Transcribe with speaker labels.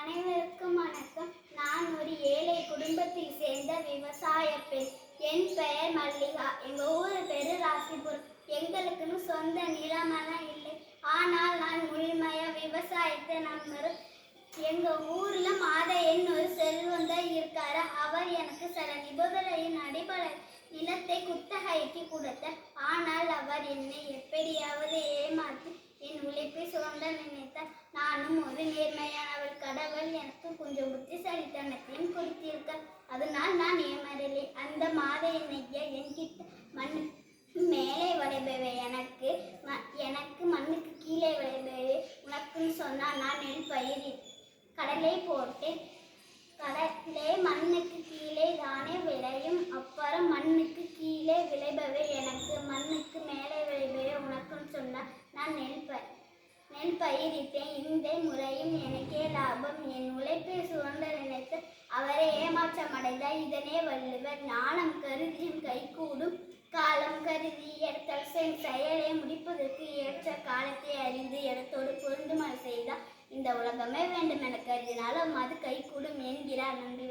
Speaker 1: அனைவருக்கும் வணக்கம். நான் ஒரு ஏழை குடும்பத்தில் சேர்ந்த விவசாய பெண். என் பெயர் மல்லிகா. எங்க ஊர் பேரு ராசிபுரம். எங்களுக்குன்னு சொந்த நிலமெல்லாம் இல்லை. ஆனால் நான் முழுமையா விவசாயத்தை நம்புறேன். எங்க ஊர்ல மாதையன் ஒரு செல்வந்தர் இருக்காரு. அவர் எனக்கு சில நிபுணரின் அடிப்படை நிலத்தை குத்தகைக்கு கொடுத்தார். ஆனால் அவர் என்னை எப்படியாவது ஏமாற்றி என் உழைப்பை சுரண்ட நினைத்தார். நானும் ஒரு நேர்மையானவள். கடவுள் எனக்கு கொஞ்சம் புத்திசாலித்தனத்தையும் கொடுத்திருக்கார். அதனால் நான் ஏமாறலை. அந்த மாதையன் ஐயா என்கிட்ட மண்ணு மேலே விளைபவை எனக்கு மண்ணுக்கு கீழே விளைபவை உனக்குன்னு சொன்னா நான் நெல் பயிர் கடலை போட்டேன். கடலே மண்ணுக்கு கீழே தானே விளையும். அப்புறம் மண்ணுக்கு கீழே விளைபவை எனக்கு, மண்ணுக்கு மேலே விளைபவை உனக்குன்னு சொன்னா நான் நெல் பயிரிட்டேன். இந்த முறையும் எனக்கே லாபம். என் உழைப்பை சுரண்ட நினைத்து அவரை ஏமாற்றம் அடைந்தார். இதனே வள்ளுவர். ஞானம் கருதியும் கைகூடும், காலம் கருதி எடுத்தல் செயலை முடிப்பதற்கு ஏற்ற காலத்தை அறிந்து இடத்தோடு பொருந்துமாறு செய்தால் இந்த உலகமே வேண்டும் என கருதினாலும் அது கைகூடும் என்கிறார். நன்றி.